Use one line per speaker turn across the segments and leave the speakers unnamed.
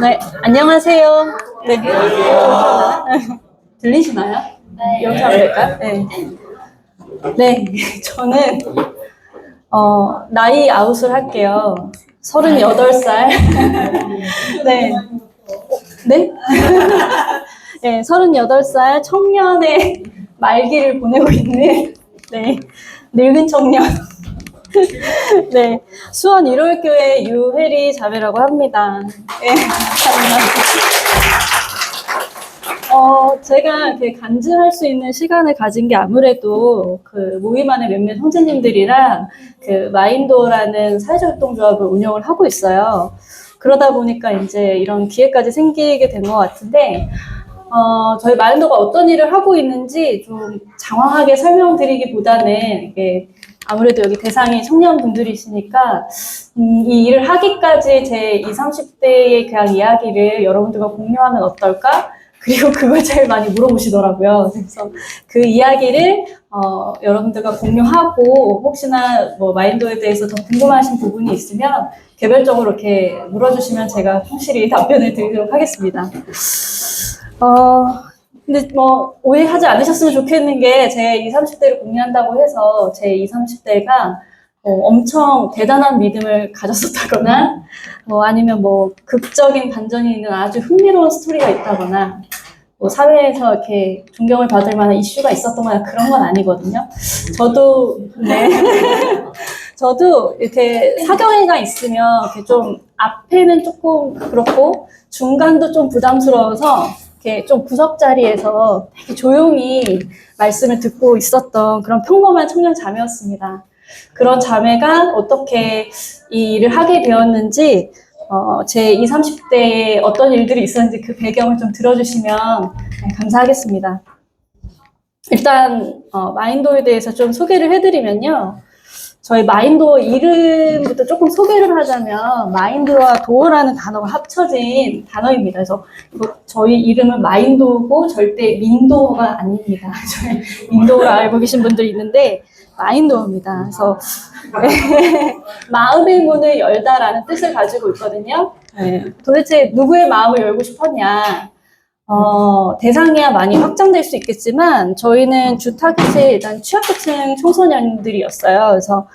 네, 안녕하세요. 네. 들리시나요? 네. 여기 하면 될까요? 네. 네, 저는, 나이 아웃을 할게요. 38살. 네. 네? 네, 38살 청년의 말기를 보내고 있는, 네, 늙은 청년. 네, 수원 1월교회 유혜리 자매라고 합니다. 네, 감사합니다. 제가 이렇게 간증할 수 있는 시간을 가진 게 아무래도 그 모임 안에 몇몇 형제님들이랑 그 마인도라는 사회활동조합을 운영을 하고 있어요. 그러다 보니까 이제 이런 기회까지 생기게 된 것 같은데, 저희 마인도가 어떤 일을 하고 있는지 좀 장황하게 설명드리기보다는 이게 아무래도 여기 대상이 청년분들이시니까 이 일을 하기까지 제 20, 30대의 그냥 이야기를 여러분들과 공유하면 어떨까? 그리고 그걸 제일 많이 물어보시더라고요. 그래서 그 이야기를 여러분들과 공유하고 혹시나 뭐 마인도에 대해서 더 궁금하신 부분이 있으면 개별적으로 이렇게 물어주시면 제가 확실히 답변을 드리도록 하겠습니다. 근데 뭐 오해하지 않으셨으면 좋겠는 게 제 20, 30대를 공유한다고 해서 제 20, 30대가 엄청 대단한 믿음을 가졌었다거나 아니면 뭐 극적인 반전이 있는 아주 흥미로운 스토리가 있다거나 뭐 사회에서 이렇게 존경을 받을 만한 이슈가 있었던 그런 건 아니거든요. 저도 네. 저도 이렇게 사경이가 있으면 이렇게 좀 앞에는 조금 그렇고 중간도 좀 부담스러워서 이렇게 좀 구석 자리에서 되게 조용히 말씀을 듣고 있었던 그런 평범한 청년 자매였습니다. 그런 자매가 어떻게 이 일을 하게 되었는지 제 20, 30대에 어떤 일들이 있었는지 그 배경을 좀 들어주시면 감사하겠습니다. 일단 마인도에 대해서 좀 소개를 해드리면요. 저희 마인도 이름부터 조금 소개를 하자면 마인드와 도어라는 단어가 합쳐진 단어입니다. 그래서 저희 이름은 마인도고 절대 민도어가 아닙니다. 저희 민도어를 알고 계신 분들이 있는데 마인도어입니다. 그래서 네, 마음의 문을 열다라는 뜻을 가지고 있거든요. 네, 도대체 누구의 마음을 열고 싶었냐? 대상이야 많이 확장될 수 있겠지만, 저희는 주 타깃이 일단 취약계층 청소년들이었어요. 그래서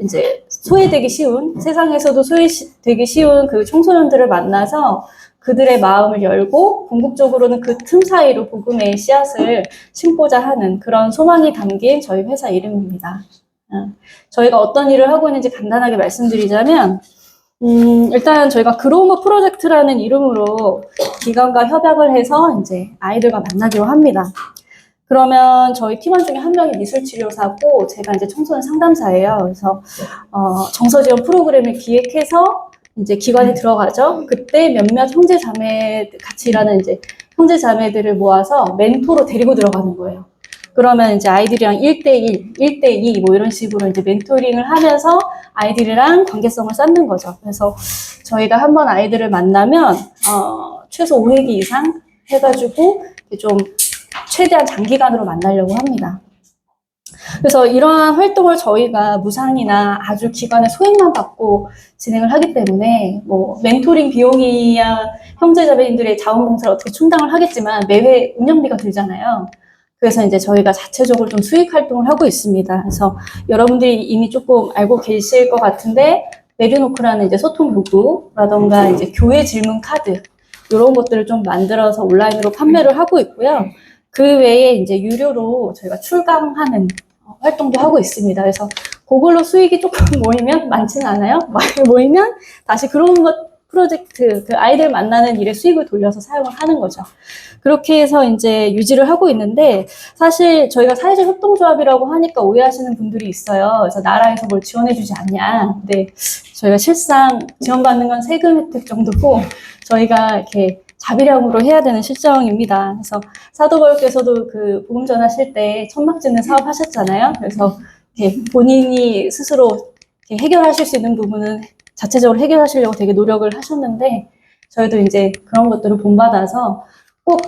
이제 소외되기 쉬운, 세상에서도 소외되기 쉬운 그 청소년들을 만나서 그들의 마음을 열고, 궁극적으로는 그 틈 사이로 복음의 씨앗을 심고자 하는 그런 소망이 담긴 저희 회사 이름입니다. 저희가 어떤 일을 하고 있는지 간단하게 말씀드리자면, 일단 저희가 그로우머 프로젝트라는 이름으로 기관과 협약을 해서 이제 아이들과 만나기로 합니다. 그러면 저희 팀원 중에 한 명이 미술치료사고 제가 이제 청소년 상담사예요. 그래서 정서지원 프로그램을 기획해서 이제 기관에 들어가죠. 그때 몇몇 형제자매 같이 일하는 이제 형제자매들을 모아서 멘토로 데리고 들어가는 거예요. 그러면 이제 아이들이랑 1대1, 1대2 뭐 이런 식으로 이제 멘토링을 하면서 아이들이랑 관계성을 쌓는 거죠. 그래서 저희가 한번 아이들을 만나면 최소 5회기 이상 해가지고 좀 최대한 장기간으로 만나려고 합니다. 그래서 이러한 활동을 저희가 무상이나 아주 기관의 소액만 받고 진행을 하기 때문에 뭐 멘토링 비용이야 형제자매님들의 자원봉사를 어떻게 충당을 하겠지만 매회 운영비가 들잖아요. 그래서 이제 저희가 자체적으로 좀 수익 활동을 하고 있습니다. 그래서 여러분들이 이미 조금 알고 계실 것 같은데, 메리노크라는 이제 소통 도구라던가 이제 교회 질문 카드, 이런 것들을 좀 만들어서 온라인으로 판매를 하고 있고요. 그 외에 이제 유료로 저희가 출강하는 활동도 하고 있습니다. 그래서 그걸로 수익이 조금 모이면, 많지는 않아요. 모이면 다시 그런 것, 프로젝트, 그 아이들 만나는 일에 수익을 돌려서 사용을 하는 거죠. 그렇게 해서 이제 유지를 하고 있는데, 사실 저희가 사회적 협동조합이라고 하니까 오해하시는 분들이 있어요. 그래서 나라에서 뭘 지원해주지 않냐. 근데 저희가 실상 지원받는 건 세금 혜택 정도고, 저희가 이렇게 자비량으로 해야 되는 실정입니다. 그래서 사도벌께서도 그 복음 전하실 때 천막 짓는 사업 하셨잖아요. 그래서 이렇게 본인이 스스로 이렇게 해결하실 수 있는 부분은 자체적으로 해결하시려고 되게 노력을 하셨는데, 저희도 이제 그런 것들을 본받아서 꼭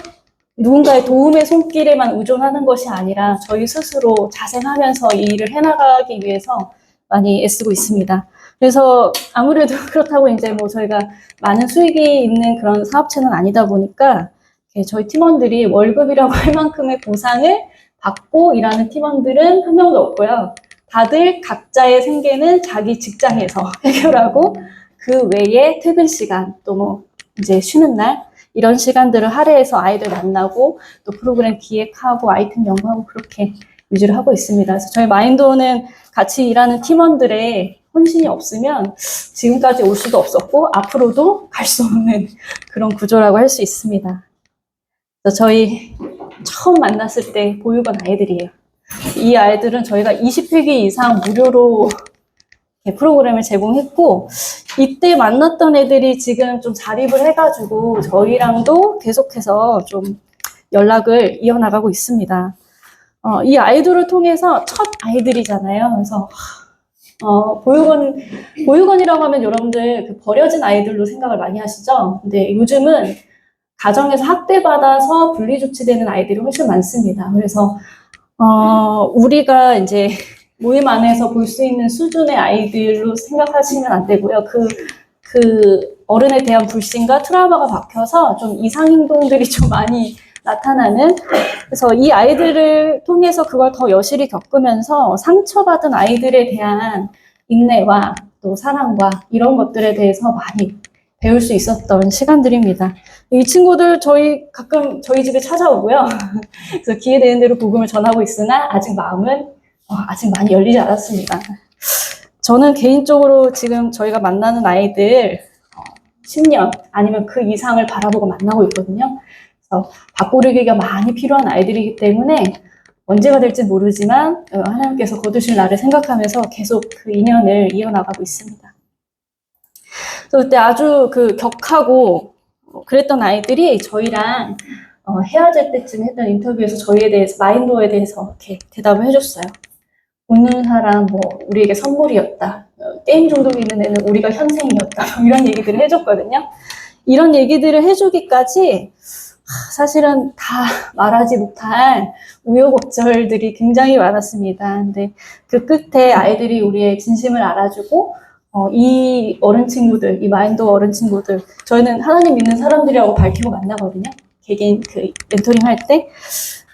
누군가의 도움의 손길에만 의존하는 것이 아니라 저희 스스로 자생하면서 이 일을 해나가기 위해서 많이 애쓰고 있습니다. 그래서 아무래도 그렇다고 이제 뭐 저희가 많은 수익이 있는 그런 사업체는 아니다 보니까 저희 팀원들이 월급이라고 할 만큼의 보상을 받고 일하는 팀원들은 한 명도 없고요. 다들 각자의 생계는 자기 직장에서 해결하고 그 외에 퇴근 시간 또 뭐 이제 쉬는 날 이런 시간들을 할애해서 아이들 만나고 또 프로그램 기획하고 아이템 연구하고 그렇게 유지를 하고 있습니다. 그래서 저희 마인드오는 같이 일하는 팀원들의 헌신이 없으면 지금까지 올 수도 없었고 앞으로도 갈 수 없는 그런 구조라고 할 수 있습니다. 그래서 저희 처음 만났을 때 보육원 아이들이에요. 이 아이들은 저희가 20회기 이상 무료로 프로그램을 제공했고 이때 만났던 애들이 지금 좀 자립을 해가지고 저희랑도 계속해서 좀 연락을 이어나가고 있습니다. 이 아이들을 통해서 첫 아이들이잖아요. 그래서 보육원이라고 하면 여러분들 그 버려진 아이들로 생각을 많이 하시죠? 근데 요즘은 가정에서 학대받아서 분리조치되는 아이들이 훨씬 많습니다. 그래서 우리가 이제 모임 안에서 볼 수 있는 수준의 아이들로 생각하시면 안 되고요. 그 어른에 대한 불신과 트라우마가 박혀서 좀 이상 행동들이 좀 많이 나타나는, 그래서 이 아이들을 통해서 그걸 더 여실히 겪으면서 상처받은 아이들에 대한 인내와 또 사랑과 이런 것들에 대해서 많이 배울 수 있었던 시간들입니다. 이 친구들 가끔 저희 집에 찾아오고요. 그래서 기회 되는 대로 복음을 전하고 있으나 아직 마음은 아직 많이 열리지 않았습니다. 저는 개인적으로 지금 저희가 만나는 아이들 10년 아니면 그 이상을 바라보고 만나고 있거든요. 그래서 바꾸르기가 많이 필요한 아이들이기 때문에 언제가 될지 모르지만 하나님께서 거두실 날을 생각하면서 계속 그 인연을 이어나가고 있습니다. 그래서 그때 아주 격하고 그랬던 아이들이 저희랑 헤어질 때쯤 했던 인터뷰에서 저희에 대해서, 마인도어에 대해서 이렇게 대답을 해줬어요. 웃는 사람 우리에게 선물이었다. 게임 중독이 있는 애는 우리가 현생이었다. 이런 얘기들을 해줬거든요. 이런 얘기들을 해주기까지 사실은 다 말하지 못할 우여곡절들이 굉장히 많았습니다. 근데 그 끝에 아이들이 우리의 진심을 알아주고 이 어른 친구들, 이 마인도어 어른 친구들, 저희는 하나님 믿는 사람들이라고 밝히고 만나거든요. 개개인 멘토링 할 때.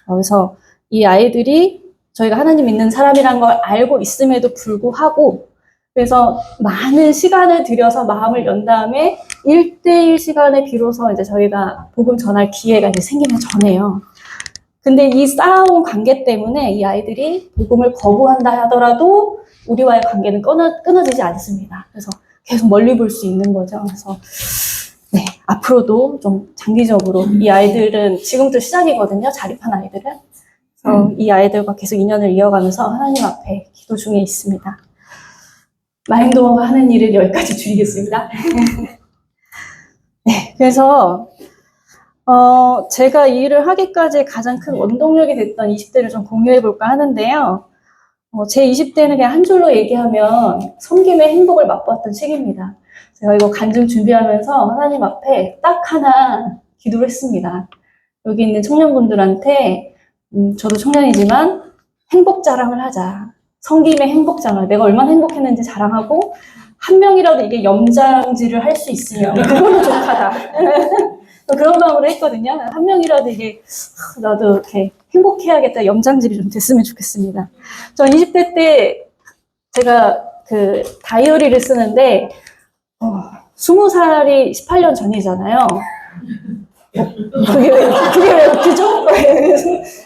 그래서 이 아이들이 저희가 하나님 믿는 사람이란 걸 알고 있음에도 불구하고, 그래서 많은 시간을 들여서 마음을 연 다음에 1대1 시간에 비로소 이제 저희가 복음 전할 기회가 이제 생기면 전해요. 근데 이 쌓아온 관계 때문에 이 아이들이 복음을 거부한다 하더라도 우리와의 관계는 끊어지지 않습니다. 그래서 계속 멀리 볼 수 있는 거죠. 그래서 네, 앞으로도 좀 장기적으로 이 아이들은 지금부터 시작이거든요. 자립한 아이들은. 그래서 이 아이들과 계속 인연을 이어가면서 하나님 앞에 기도 중에 있습니다. 마인도어가 하는 일을 여기까지 줄이겠습니다. 네, 그래서 제가 이 일을 하기까지 가장 큰 원동력이 됐던 20대를 좀 공유해 볼까 하는데요. 제 20대는 그냥 한 줄로 얘기하면 섬김의 행복을 맛보았던 시기입니다. 제가 이거 간증 준비하면서 하나님 앞에 딱 하나 기도를 했습니다. 여기 있는 청년분들한테 저도 청년이지만 행복 자랑을 하자. 섬김의 행복 자랑. 내가 얼마나 행복했는지 자랑하고 한 명이라도 이게 염장질을 할 수 있으면 그걸로 족하다. 그런 마음으로 했거든요. 한 명이라도 이게 나도 이렇게 행복해야겠다. 염장질이 좀 됐으면 좋겠습니다. 저 20대 때 제가 다이어리를 쓰는데 20살이 18년 전이잖아요. 그게 왜 웃기죠?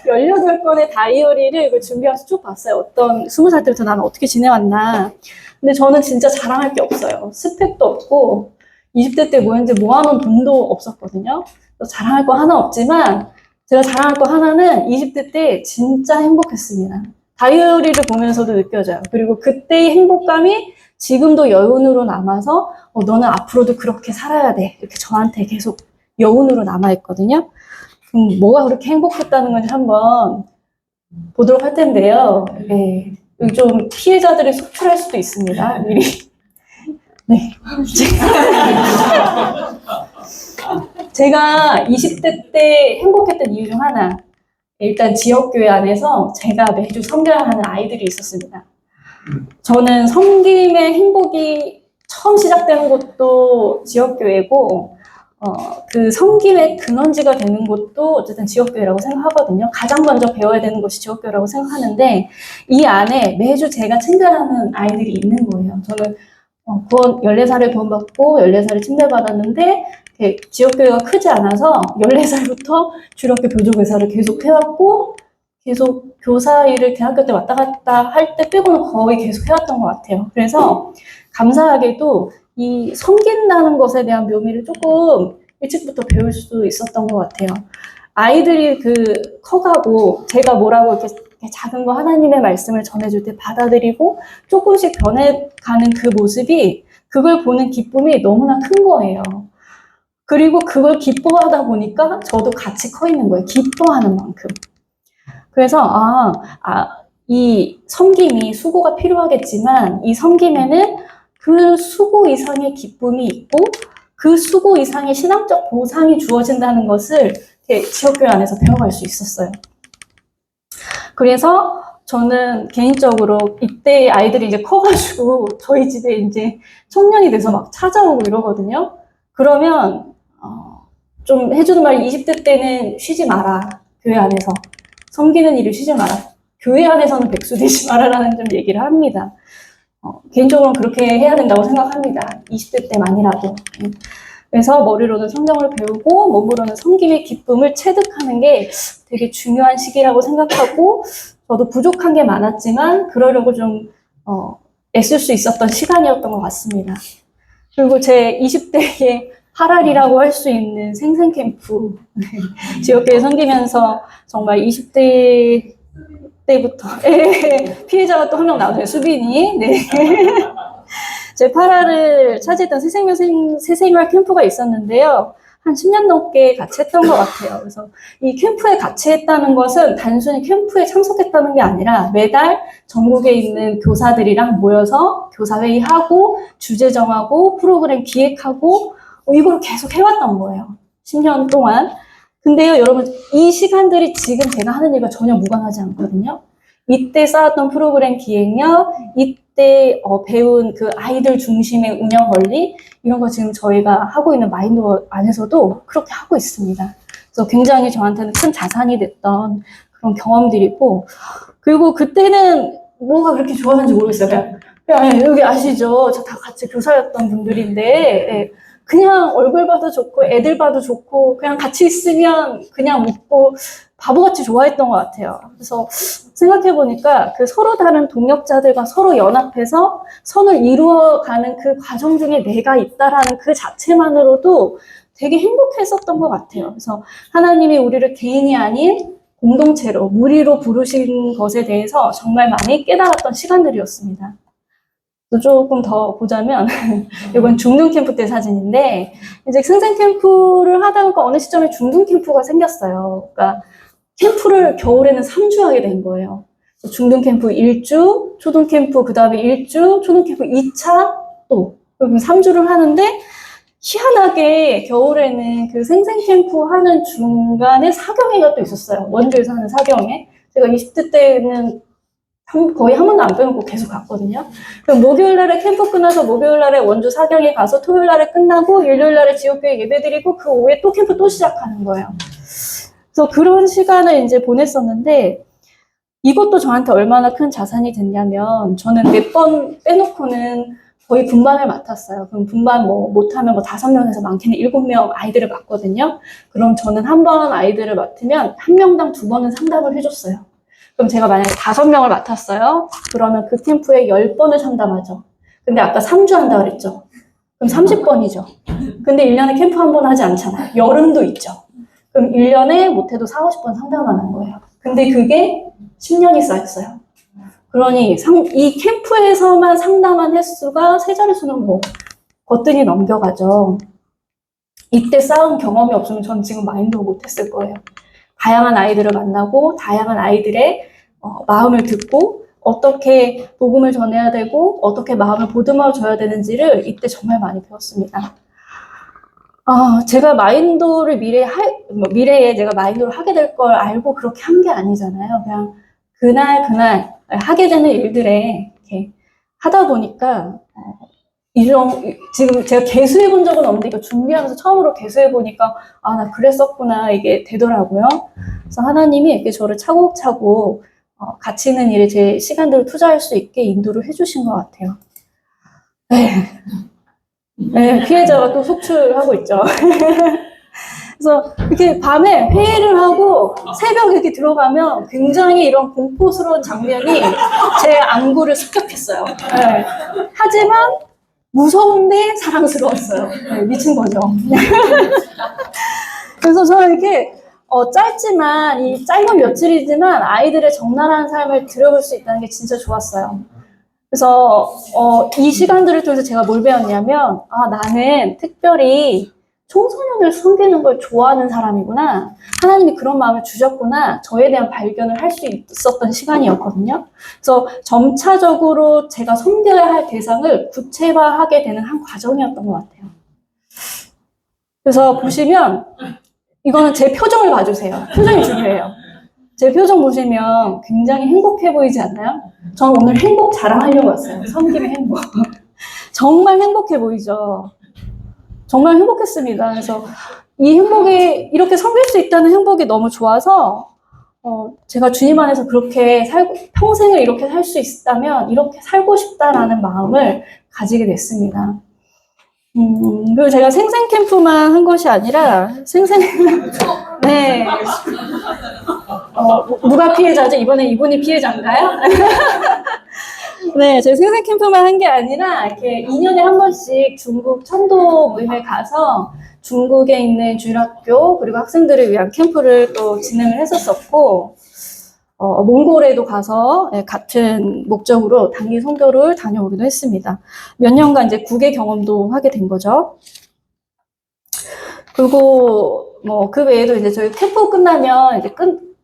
18건의 다이어리를 준비하면서 쭉 봤어요. 어떤 20살 때부터 나는 어떻게 지내왔나. 근데 저는 진짜 자랑할 게 없어요. 스펙도 없고 20대 때 뭐였는지 모아놓은 돈도 없었거든요. 자랑할 거 하나 없지만 제가 자랑할 거 하나는 20대 때 진짜 행복했습니다. 다이어리를 보면서도 느껴져요. 그리고 그때의 행복감이 지금도 여운으로 남아서 너는 앞으로도 그렇게 살아야 돼. 이렇게 저한테 계속 여운으로 남아있거든요. 뭐가 그렇게 행복했다는 건지 한번 보도록 할 텐데요. 네. 좀 피해자들이 속출할 수도 있습니다. 미리. 네. 제가 20대 때 행복했던 이유 중 하나, 일단 지역교회 안에서 제가 매주 섬겨야 하는 아이들이 있었습니다. 저는 섬김의 행복이 처음 시작되는 곳도 지역교회고, 그 섬김의 근원지가 되는 곳도 어쨌든 지역교회라고 생각하거든요. 가장 먼저 배워야 되는 것이 지역교회라고 생각하는데, 이 안에 매주 제가 챙겨가는 아이들이 있는 거예요. 저는 구원 14살에 구원받고 14살에 침대받았는데 지역교회가 크지 않아서 14살부터 주일학교 교족교사를 계속 해왔고 계속 교사 일을 대학교 때 왔다 갔다 할 때 빼고는 거의 계속 해왔던 것 같아요. 그래서 감사하게도 이 섬긴다는 것에 대한 묘미를 조금 일찍부터 배울 수 있었던 것 같아요. 아이들이 커가고 제가 뭐라고 이렇게 작은 거 하나님의 말씀을 전해줄 때 받아들이고 조금씩 변해가는 그 모습이 그걸 보는 기쁨이 너무나 큰 거예요. 그리고 그걸 기뻐하다 보니까 저도 같이 커 있는 거예요. 기뻐하는 만큼. 그래서 이 섬김이 수고가 필요하겠지만 이 섬김에는 그 수고 이상의 기쁨이 있고 그 수고 이상의 신앙적 보상이 주어진다는 것을 지역교회 안에서 배워갈 수 있었어요. 그래서 저는 개인적으로 이때 아이들이 이제 커가지고 저희 집에 이제 청년이 돼서 막 찾아오고 이러거든요. 그러면 좀 해주는 말이 20대 때는 쉬지 마라. 교회 안에서. 섬기는 일을 쉬지 마라. 교회 안에서는 백수 되지 마라라는 좀 얘기를 합니다. 개인적으로는 그렇게 해야 된다고 생각합니다. 20대 때만이라도. 그래서 머리로는 성경을 배우고 몸으로는 섬김의 기쁨을 체득하는 게 되게 중요한 시기라고 생각하고 저도 부족한 게 많았지만 그러려고 좀 애쓸 수 있었던 시간이었던 것 같습니다. 그리고 제 20대의 하랄이라고 할 수 있는 생생캠프 지역교회 섬기면서 정말 20대 때부터 피해자가 또 한 명 나오네요. 수빈이. 네. 제 8화를 차지했던 새생활 캠프가 있었는데요. 한 10년 넘게 같이 했던 것 같아요. 그래서 이 캠프에 같이 했다는 것은 단순히 캠프에 참석했다는 게 아니라 매달 전국에 있는 교사들이랑 모여서 교사회의하고 주제 정하고 프로그램 기획하고 이걸 계속 해왔던 거예요. 10년 동안. 근데요, 여러분, 이 시간들이 지금 제가 하는 일과 전혀 무관하지 않거든요. 이때 쌓았던 프로그램 기획력, 이때 배운 그 아이들 중심의 운영 원리, 이런 거 지금 저희가 하고 있는 마인드 안에서도 그렇게 하고 있습니다. 그래서 굉장히 저한테는 큰 자산이 됐던 그런 경험들이고, 그리고 그때는 뭐가 그렇게 좋았는지 모르겠어요. 그냥 여기 아시죠? 저 다 같이 교사였던 분들인데, 그냥 얼굴 봐도 좋고 애들 봐도 좋고 그냥 같이 있으면 그냥 웃고 바보같이 좋아했던 것 같아요. 그래서 생각해보니까 그 서로 다른 동역자들과 서로 연합해서 선을 이루어가는 그 과정 중에 내가 있다라는 그 자체만으로도 되게 행복했었던 것 같아요. 그래서 하나님이 우리를 개인이 아닌 공동체로, 무리로 부르신 것에 대해서 정말 많이 깨달았던 시간들이었습니다. 조금 더 보자면 이건 중등 캠프 때 사진인데 이제 승생 캠프를 하다 보니까 어느 시점에 중등 캠프가 생겼어요. 그러니까 캠프를 겨울에는 3주 하게 된 거예요. 중등 캠프 1주, 초등 캠프 그 다음에 1주, 초등 캠프 2차 또 그리고 3주를 하는데 희한하게 겨울에는 그 생생 캠프 하는 중간에 사경회가 또 있었어요. 원주에서 하는 사경회. 제가 20대 때는 거의 한 번도 안 빼놓고 계속 갔거든요. 그럼 목요일 날에 캠프 끝나서 목요일 날에 원주 사경에 가서 토요일 날에 끝나고 일요일 날에 지역교회 예배드리고 그 오후에 또 캠프 또 시작하는 거예요. 그래서 그런 시간을 이제 보냈었는데 이것도 저한테 얼마나 큰 자산이 됐냐면 저는 몇 번 빼놓고는 거의 분반을 맡았어요. 그럼 분반 못하면 5명에서 많게는 7명 아이들을 맡거든요. 그럼 저는 한 번 아이들을 맡으면 한 명당 2번은 상담을 해줬어요. 그럼 제가 만약에 5명을 맡았어요. 그러면 그 캠프에 10번을 상담하죠. 근데 아까 3주 한다 그랬죠. 그럼 30번이죠. 근데 1년에 캠프 한 번 하지 않잖아요. 여름도 있죠. 그럼 1년에 못해도 4, 50번 상담하는 거예요. 근데 그게 10년이 쌓였어요. 그러니 이 캠프에서만 상담한 횟수가 세 자릿수는 거뜬히 넘겨가죠. 이때 쌓은 경험이 없으면 전 지금 마인드도 못했을 거예요. 다양한 아이들을 만나고 다양한 아이들의 마음을 듣고 어떻게 복음을 전해야 되고 어떻게 마음을 보듬어 줘야 되는지를 이때 정말 많이 배웠습니다. 제가 마인도를 미래에 제가 마인도를 하게 될 걸 알고 그렇게 한 게 아니잖아요. 그냥 그날 하게 되는 일들에 이렇게 하다 보니까 지금 제가 개수해 본 적은 없는데 이거 준비하면서 처음으로 개수해 보니까 나 그랬었구나 이게 되더라고요. 그래서 하나님이 이렇게 저를 차곡차곡 가치 있는 일에 제 시간들을 투자할 수 있게 인도를 해주신 것 같아요. 네, 피해자가 또 속출하고 있죠. 그래서 이렇게 밤에 회의를 하고 새벽에 이렇게 들어가면 굉장히 이런 공포스러운 장면이 제 안구를 습격했어요. 네. 하지만 무서운데 사랑스러웠어요. 네, 미친 거죠. 그래서 저는 이렇게 짧지만 이 짧은 며칠이지만 아이들의 적나라한 삶을 들여볼 수 있다는 게 진짜 좋았어요. 그래서 이 시간들을 통해서 제가 뭘 배웠냐면 나는 특별히 청소년을 섬기는 걸 좋아하는 사람이구나. 하나님이 그런 마음을 주셨구나. 저에 대한 발견을 할 수 있었던 시간이었거든요. 그래서 점차적으로 제가 섬겨야 할 대상을 구체화하게 되는 한 과정이었던 것 같아요. 그래서 보시면 이거는 제 표정을 봐주세요. 표정이 중요해요. 제 표정 보시면 굉장히 행복해 보이지 않나요? 저는 오늘 행복 자랑하려고 왔어요. 섬김의 행복. 정말 행복해 보이죠? 정말 행복했습니다. 그래서 이 행복이 이렇게 섬길 수 있다는 행복이 너무 좋아서 제가 주님 안에서 그렇게 평생을 이렇게 살 수 있다면 이렇게 살고 싶다라는 마음을 가지게 됐습니다. 그리고 제가 생생 캠프만 한 것이 아니라 네. 누가 피해자죠? 이번에 이분이 피해자인가요? 네, 제가 생생 캠프만 한 게 아니라 이렇게 2년에 한 번씩 중국 천도 모임에 가서 중국에 있는 주일학교 그리고 학생들을 위한 캠프를 또 진행을 했었었고 몽골에도 가서 같은 목적으로 단기 선교를 다녀오기도 했습니다. 몇 년간 이제 국외 경험도 하게 된 거죠. 그리고 그 외에도 이제 저희 캠프 끝나면 이제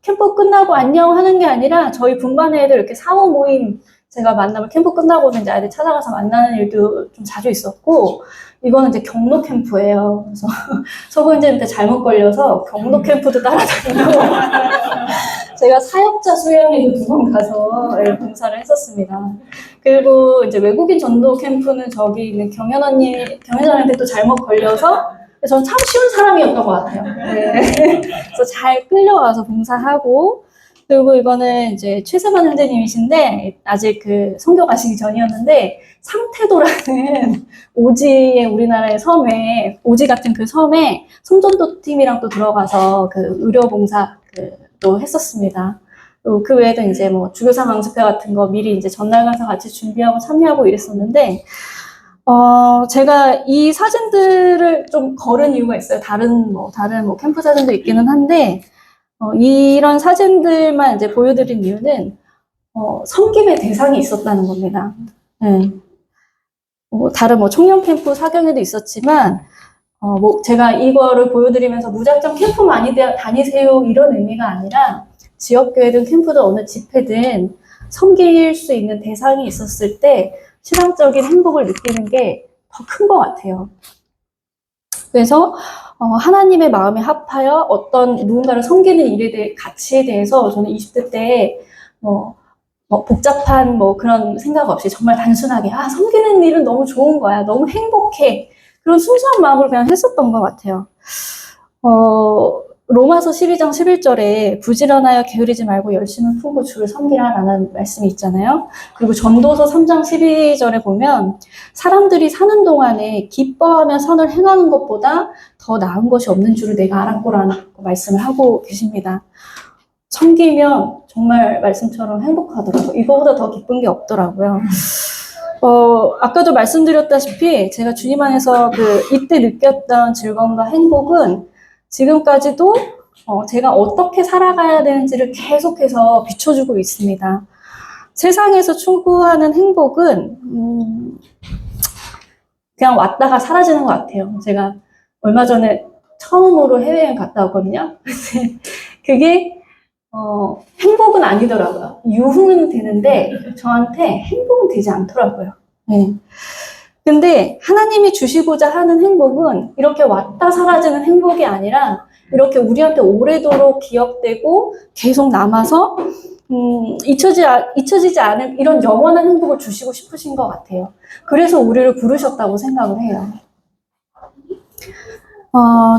캠프 끝나고 안녕 하는 게 아니라 저희 분반의 애들 이렇게 사모 모임 제가 만나면 캠프 끝나고는 이제 아이들 찾아가서 만나는 일도 좀 자주 있었고 이거는 이제 경로 캠프예요. 그래서 서구인재한테 잘못 걸려서 경로 캠프도 따라다니고 제가 사역자 수양에도 2번 가서 봉사를 했었습니다. 그리고 이제 외국인 전도 캠프는 저기 있는 경연언니한테 또 잘못 걸려서 저는 참 쉬운 사람이었던 것 같아요. 네. 그래서 잘 끌려와서 봉사하고 그리고 이거는 이제 최세만 형제님이신데 아직 그 선교 가시기 전이었는데 상태도라는 오지의 우리나라의 섬에 오지 같은 그 섬에 성전도 팀이랑 또 들어가서 그 의료 봉사 또 했었습니다. 그 외에도 이제 주교사 강습회 같은 거 미리 이제 전날 가서 같이 준비하고 참여하고 이랬었는데 제가 이 사진들을 좀 거른 이유가 있어요. 다른 캠프 사진도 있기는 한데 이런 사진들만 이제 보여드린 이유는 섬김의 대상이 있었다는 겁니다. 네. 다른 청년 캠프 사경에도 있었지만 제가 이거를 보여드리면서 무작정 캠프 많이 다니세요 이런 의미가 아니라 지역교회든 캠프든 어느 집회든 섬길 수 있는 대상이 있었을 때 신앙적인 행복을 느끼는 게 더 큰 것 같아요. 그래서 하나님의 마음에 합하여 어떤 누군가를 섬기는 일에 대해 가치에 대해서 저는 20대 때 복잡한 그런 생각 없이 정말 단순하게 섬기는 일은 너무 좋은 거야. 너무 행복해. 그런 순수한 마음으로 그냥 했었던 것 같아요. 로마서 12장 11절에 부지런하여 게으르지 말고 열심을 품고 주를 섬기라라는 말씀이 있잖아요. 그리고 전도서 3장 12절에 보면 사람들이 사는 동안에 기뻐하며 선을 행하는 것보다 더 나은 것이 없는 줄을 내가 알았고라는 말씀을 하고 계십니다. 섬기면 정말 말씀처럼 행복하더라고요. 이거보다 더 기쁜 게 없더라고요. 아까도 말씀드렸다시피 제가 주님 안에서 이때 느꼈던 즐거움과 행복은 지금까지도 제가 어떻게 살아가야 되는지를 계속해서 비춰주고 있습니다. 세상에서 추구하는 행복은 그냥 왔다가 사라지는 것 같아요. 제가 얼마 전에 처음으로 해외여행 갔다 왔거든요. 그게 행복은 아니더라고요. 유흥은 되는데 저한테 행복은 되지 않더라고요. 네. 근데 하나님이 주시고자 하는 행복은 이렇게 왔다 사라지는 행복이 아니라 이렇게 우리한테 오래도록 기억되고 계속 남아서 잊혀지지 않은 이런 영원한 행복을 주시고 싶으신 것 같아요. 그래서 우리를 부르셨다고 생각을 해요.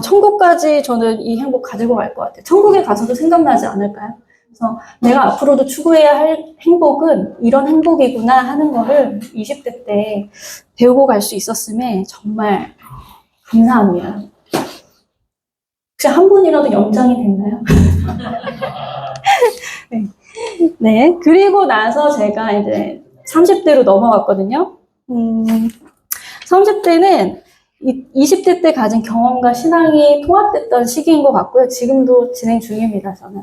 천국까지 저는 이 행복 가지고 갈 것 같아요. 천국에 가서도 생각나지 않을까요? 그래서 내가 앞으로도 추구해야 할 행복은 이런 행복이구나 하는 거를 20대 때 배우고 갈 수 있었음에 정말 감사합니다. 혹시 한 분이라도 영장이 됐나요? 네. 네. 그리고 나서 제가 이제 30대로 넘어갔거든요. 30대는 20대 때 가진 경험과 신앙이 통합됐던 시기인 것 같고요. 지금도 진행 중입니다, 저는.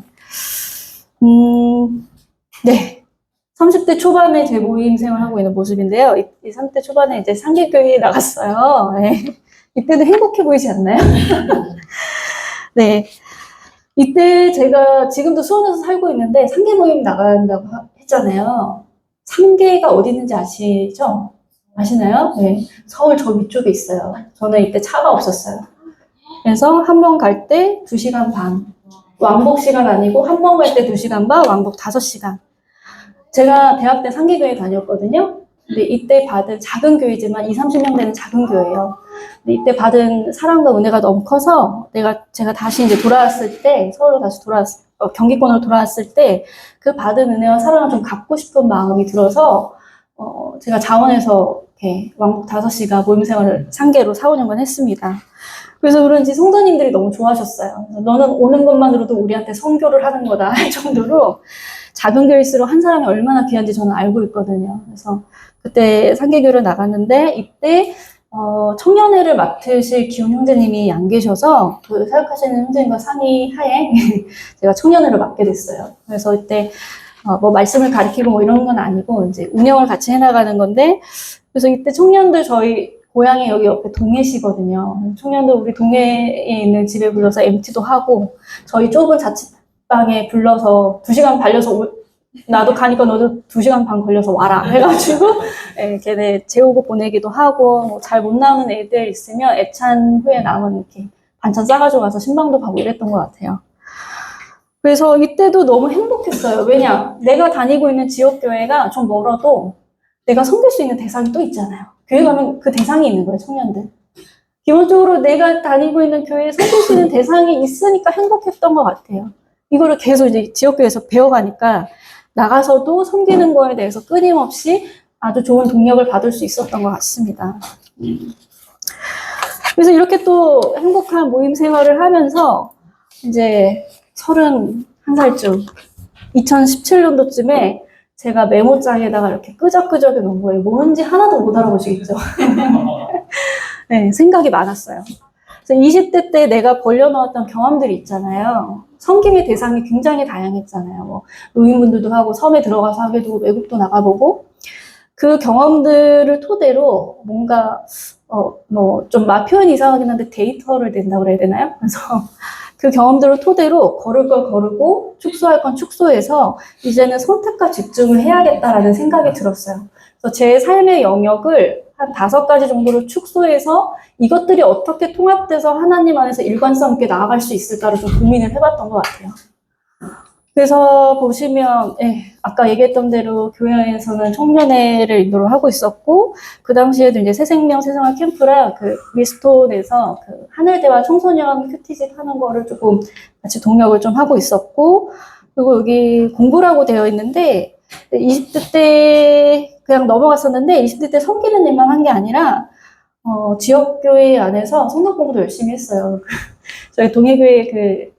네. 30대 초반에 제 모임 생활하고 있는 모습인데요. 이 30대 초반에 이제 상계교회에 나갔어요. 네. 이때도 행복해 보이지 않나요? 네. 이때 제가 지금도 수원에서 살고 있는데 상계 모임 나간다고 했잖아요. 상계가 어디 있는지 아시죠? 아시나요? 네. 서울 저 위쪽에 있어요. 저는 이때 차가 없었어요. 그래서 한 번 갈 때 2시간 반. 왕복 시간 아니고 한 번 갈 때 2시간 반, 왕복 5시간. 제가 대학 때 상계교회 다녔거든요. 근데 이때 받은 작은 교회지만 20-30명 되는 작은 교회예요. 근데 이때 받은 사랑과 은혜가 너무 커서 제가 다시 이제 돌아왔을 때 서울로 다시 경기권으로 돌아왔을 때 그 받은 은혜와 사랑을 좀 갚고 싶은 마음이 들어서 제가 자원에서 이렇게 왕복 5시간 모임 생활을 상계로 4-5년간 했습니다. 그래서 그런지 성도님들이 너무 좋아하셨어요. 너는 오는 것만으로도 우리한테 선교를 하는 거다 할 정도로 작은 교회일수록 한 사람이 얼마나 귀한지 저는 알고 있거든요. 그래서 그때 상계교를 나갔는데 이때 청년회를 맡으실 기훈 형제님이 안 계셔서 그 사역하시는 형제님과 상의하에 제가 청년회를 맡게 됐어요. 그래서 이때 뭐 말씀을 가르치고 뭐 이런 건 아니고 이제 운영을 같이 해나가는 건데 그래서 이때 청년들 저희 고향이 여기 옆에 동해시거든요. 청년들 우리 동해에 있는 집에 불러서 MT도 하고 저희 좁은 자취방에 불러서 2시간 달려서 나도 가니까 너도 2시간 반 걸려서 와라 해가지고 예, 걔네 재우고 보내기도 하고 뭐 잘 못 나오는 애들 있으면 애찬 후에 남은 이렇게 반찬 싸가지고 가서 신방도 가고 이랬던 것 같아요. 그래서 이때도 너무 행복했어요. 왜냐 내가 다니고 있는 지역교회가 좀 멀어도 내가 섬길 수 있는 대상이 또 있잖아요. 교회 가면 그 대상이 있는 거예요, 청년들. 기본적으로 내가 다니고 있는 교회에 섬길 수 있는 대상이 있으니까 행복했던 것 같아요. 이거를 계속 이제 지역교회에서 배워가니까 나가서도 섬기는 거에 대해서 끊임없이 아주 좋은 동력을 받을 수 있었던 것 같습니다. 그래서 이렇게 또 행복한 모임 생활을 하면서 이제 31살쯤 2017년도쯤에 제가 메모장에다가 이렇게 끄적끄적해 놓은 거예요. 뭔지 하나도 못 알아보시겠죠? 네, 생각이 많았어요. 그래서 20대 때 내가 벌려놓았던 경험들이 있잖아요. 섬김의 대상이 굉장히 다양했잖아요. 뭐 노인분들도 하고 섬에 들어가서 하게 되고 외국도 나가보고 그 경험들을 토대로 뭔가 뭐 좀 표현이 이상하긴 한데 데이터를 낸다고 그래야 되나요? 그래서 그 경험들을 토대로 걸을 걸 거르고 축소할 건 축소해서 이제는 선택과 집중을 해야겠다라는 생각이 들었어요. 그래서 제 삶의 영역을 한 5가지 정도를 축소해서 이것들이 어떻게 통합돼서 하나님 안에서 일관성 있게 나아갈 수 있을까를 좀 고민을 해봤던 것 같아요. 그래서 보시면 아까 얘기했던 대로 교회에서는 청년회를 인도를 하고 있었고 그 당시에도 이제 새생명 새생활 캠프랑 그 미스톤에서 그 하늘대와 청소년 큐티집 하는 거를 조금 같이 동역을 좀 하고 있었고 그리고 여기 공부라고 되어 있는데 20대 때 그냥 넘어갔었는데 20대 때 섬기는 일만 한 게 아니라 지역교회 안에서 성경 공부도 열심히 했어요. 저희 동해교회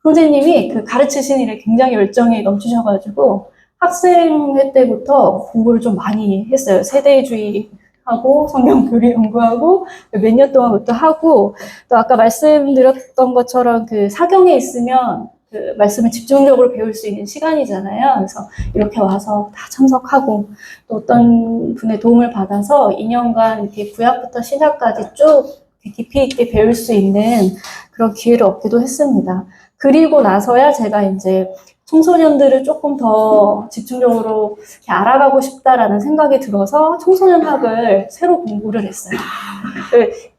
선생님이 그 가르치신 일에 굉장히 열정이 넘치셔가지고 학생회 때부터 공부를 좀 많이 했어요. 세대주의 하고 성경 교리 연구하고 몇 년 동안 그것도 하고 또 아까 말씀드렸던 것처럼 그 사경에 있으면 그 말씀을 집중적으로 배울 수 있는 시간이잖아요. 그래서 이렇게 와서 다 참석하고 또 어떤 분의 도움을 받아서 2년간 이렇게 구약부터 신약까지 쭉 깊이 있게 배울 수 있는 그런 기회를 얻기도 했습니다. 그리고 나서야 제가 이제 청소년들을 조금 더 집중적으로 이렇게 알아가고 싶다라는 생각이 들어서 청소년학을 새로 공부를 했어요.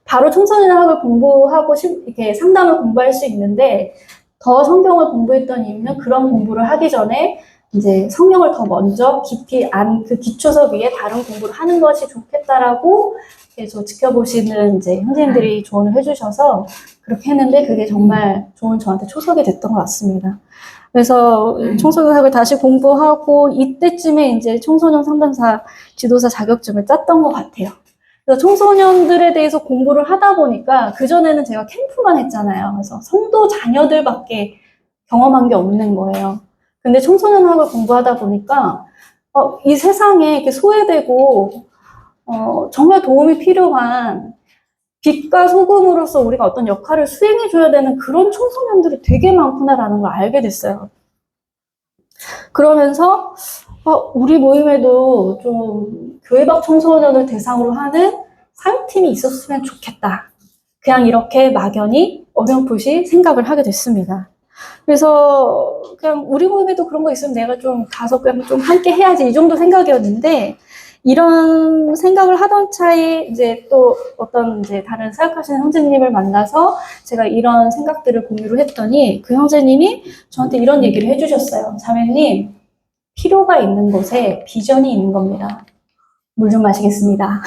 바로 청소년학을 공부하고 이렇게 상담을 공부할 수 있는데 더 성경을 공부했던 이유는 그런 공부를 하기 전에 이제 성경을 더 먼저 깊이 그 기초서 위에 다른 공부를 하는 것이 좋겠다라고 계속 지켜보시는 이제 형제님들이 조언을 해주셔서 그렇게 했는데 그게 정말 좋은 저한테 초석이 됐던 것 같습니다. 그래서 청소년학을 다시 공부하고 이때쯤에 이제 청소년 상담사 지도사 자격증을 땄던 것 같아요. 그래서 청소년들에 대해서 공부를 하다 보니까 그전에는 제가 캠프만 했잖아요. 그래서 성도 자녀들밖에 경험한 게 없는 거예요. 근데 청소년학을 공부하다 보니까 이 세상에 이렇게 소외되고 정말 도움이 필요한 빛과 소금으로서 우리가 어떤 역할을 수행해줘야 되는 그런 청소년들이 되게 많구나라는 걸 알게 됐어요. 그러면서 우리 모임에도 좀 교회 밖 청소년을 대상으로 하는 사역팀이 있었으면 좋겠다. 그냥 이렇게 막연히 어렴풋이 생각을 하게 됐습니다. 그래서 그냥 우리 모임에도 그런 거 있으면 내가 좀 가서 그냥 좀 함께 해야지 이 정도 생각이었는데 이런 생각을 하던 차에 이제 또 어떤 이제 다른 사역하시는 형제님을 만나서 제가 이런 생각들을 공유를 했더니 그 형제님이 저한테 이런 얘기를 해주셨어요. 자매님, 필요가 있는 곳에 비전이 있는 겁니다. 물 좀 마시겠습니다.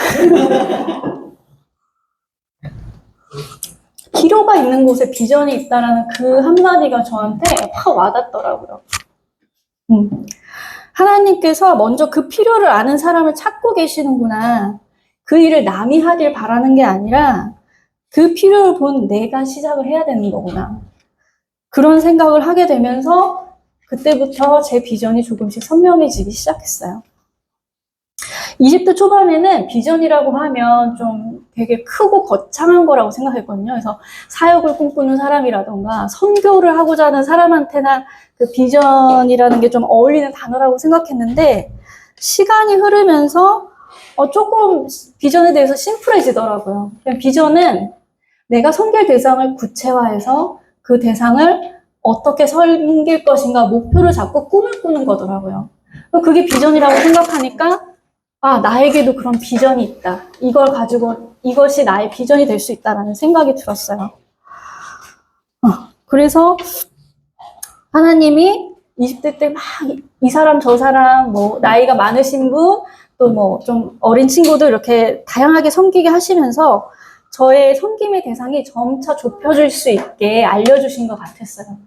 필요가 있는 곳에 비전이 있다라는 그 한마디가 저한테 확 와닿더라고요. 하나님께서 먼저 그 필요를 아는 사람을 찾고 계시는구나. 그 일을 남이 하길 바라는 게 아니라 그 필요를 본 내가 시작을 해야 되는 거구나. 그런 생각을 하게 되면서 그때부터 제 비전이 조금씩 선명해지기 시작했어요. 20대 초반에는 비전이라고 하면 좀 되게 크고 거창한 거라고 생각했거든요. 그래서 사역을 꿈꾸는 사람이라던가 선교를 하고자 하는 사람한테나 그 비전이라는 게 좀 어울리는 단어라고 생각했는데 시간이 흐르면서 조금 비전에 대해서 심플해지더라고요. 비전은 내가 섬길 대상을 구체화해서 그 대상을 어떻게 섬길 것인가 목표를 잡고 꿈을 꾸는 거더라고요. 그게 비전이라고 생각하니까 나에게도 그런 비전이 있다. 이걸 가지고 이것이 나의 비전이 될 수 있다라는 생각이 들었어요. 그래서 하나님이 20대 때 막 이 사람 저 사람 뭐 나이가 많으신 분 또 뭐 좀 어린 친구들 이렇게 다양하게 섬기게 하시면서 저의 섬김의 대상이 점차 좁혀질 수 있게 알려주신 것 같았어요.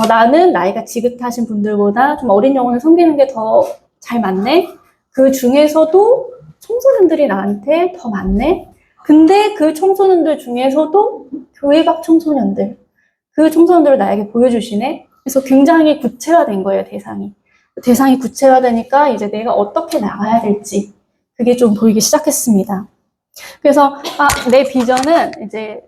나는 나이가 지긋하신 분들보다 좀 어린 영혼을 섬기는 게 더 잘 맞네. 그 중에서도 청소년들이 나한테 더 많네. 근데 그 청소년들 중에서도 교회 밖 청소년들, 그 청소년들을 나에게 보여주시네. 그래서 굉장히 구체화된 거예요, 대상이. 대상이 구체화되니까 이제 내가 어떻게 나가야 될지 그게 좀 보이기 시작했습니다. 그래서 내 비전은 이제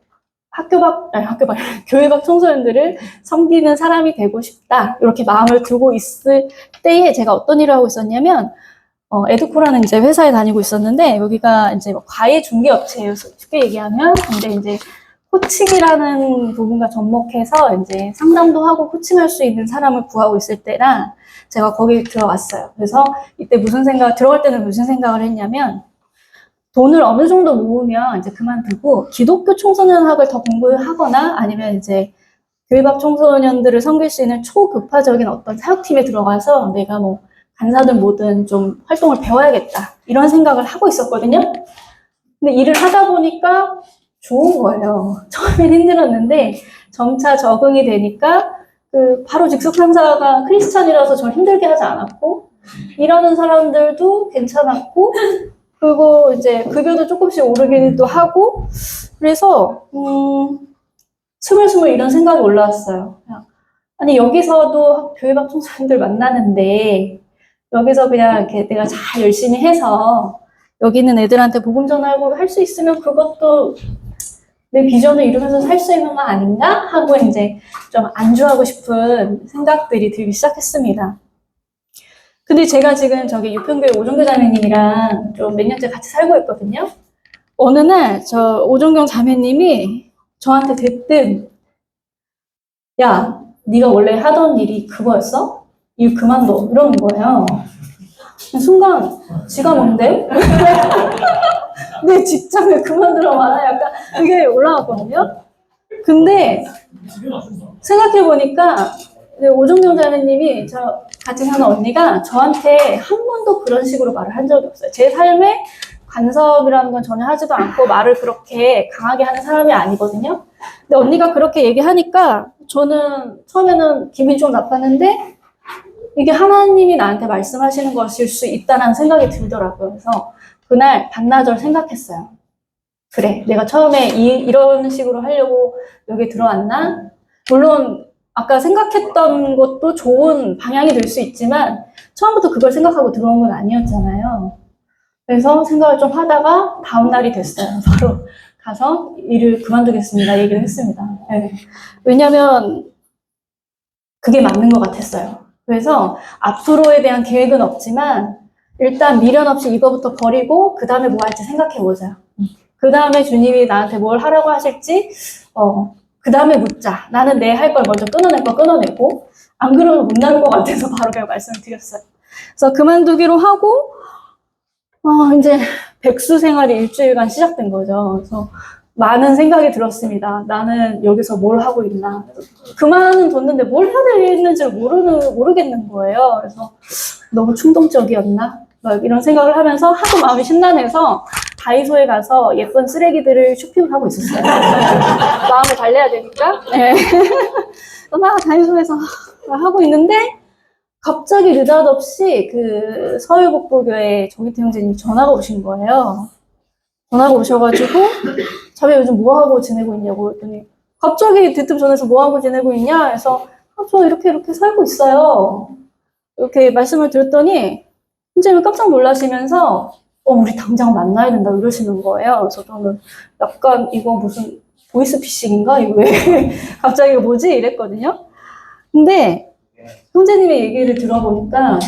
교회 밖 청소년들을 섬기는 사람이 되고 싶다. 이렇게 마음을 두고 있을 때에 제가 어떤 일을 하고 있었냐면 에듀코라는 이제 회사에 다니고 있었는데 여기가 이제 과외 중개 업체예요. 쉽게 얘기하면. 근데 이제 코칭이라는 부분과 접목해서 이제 상담도 하고 코칭할 수 있는 사람을 구하고 있을 때라 제가 거기 들어갔어요. 그래서 이때 들어갈 때는 무슨 생각을 했냐면 돈을 어느 정도 모으면 이제 그만두고 기독교 청소년학을 더 공부하거나 아니면 이제 교회 밖 청소년들을 섬길 수 있는 초급파적인 어떤 사역팀에 들어가서 내가 뭐 간사든 뭐든 좀 활동을 배워야겠다. 이런 생각을 하고 있었거든요. 근데 일을 하다 보니까 좋은 거예요. 처음엔 힘들었는데 점차 적응이 되니까 바로 직속 상사가 크리스찬이라서 저 힘들게 하지 않았고 일하는 사람들도 괜찮았고 그리고 이제 급여도 조금씩 오르기도 하고 그래서 스물스물 이런 생각이 올라왔어요. 아니 여기서도 교회 밖 청소년들 만나는데 여기서 그냥 이렇게 내가 잘 열심히 해서 여기 있는 애들한테 복음 전하고 할 수 있으면 그것도 내 비전을 이루면서 살 수 있는 거 아닌가? 하고 이제 좀 안주하고 싶은 생각들이 들기 시작했습니다. 근데 제가 지금 저기 유평교회 오종교 자매님이랑 좀 몇 년째 같이 살고 있거든요. 어느 날 저 오종경 자매님이 저한테 대뜸 야, 네가 원래 하던 일이 그거였어? 일 그만둬. 이러는 거예요. 순간 지가 뭔데? 내 직장을 그만두러 마라. 약간 그게 올라왔거든요. 근데 생각해보니까 오종경 자매님이 저 같이 사는 언니가 저한테 한 번도 그런 식으로 말을 한 적이 없어요. 제 삶에 간섭이라는 건 전혀 하지도 않고 말을 그렇게 강하게 하는 사람이 아니거든요. 근데 언니가 그렇게 얘기하니까 저는 처음에는 기분이 좀 나빴는데 이게 하나님이 나한테 말씀하시는 것일 수 있다는 생각이 들더라고요. 그래서 그날 반나절 생각했어요. 그래, 내가 처음에 이런 식으로 하려고 여기 들어왔나? 물론 아까 생각했던 것도 좋은 방향이 될 수 있지만 처음부터 그걸 생각하고 들어온 건 아니었잖아요. 그래서 생각을 좀 하다가 다음 날이 됐어요. 바로 가서 일을 그만두겠습니다. 얘기를 했습니다. 네. 왜냐면 그게 맞는 것 같았어요. 그래서 앞으로에 대한 계획은 없지만 일단 미련 없이 이거부터 버리고 그 다음에 뭐 할지 생각해보자. 그 다음에 주님이 나한테 뭘 하라고 하실지 그 다음에 묻자. 나는 내 할 걸 먼저 끊어낼 거 끊어내고 안 그러면 못 나는 것 같아서 바로 그냥 말씀을 드렸어요. 그래서 그만두기로 하고 이제 백수 생활이 일주일간 시작된 거죠. 그래서 많은 생각이 들었습니다. 나는 여기서 뭘 하고 있나. 그만은 뒀는데 뭘 해야 되는지를 모르겠는 거예요. 그래서 너무 충동적이었나? 막 이런 생각을 하면서 하도 마음이 심란해서 다이소에 가서 예쁜 쓰레기들을 쇼핑을 하고 있었어요. 마음을 달래야 되니까. 네. 막 다이소에서 하고 있는데 갑자기 느닷없이 그 서울복부교회 정희태 형제님이 전화가 오신 거예요. 전화가 오셔가지고 자매 요즘 뭐하고 지내고 있냐고 했더니 갑자기 대뜸 전화해서 뭐하고 지내고 있냐 해서 저 이렇게 살고 있어요. 이렇게 말씀을 드렸더니 선생님이 깜짝 놀라시면서 우리 당장 만나야 된다 이러시는 거예요. 그래서 저는 약간 이거 무슨 보이스피싱인가? 이거 왜 갑자기 이거 뭐지? 이랬거든요. 근데 선생님의 얘기를 들어보니까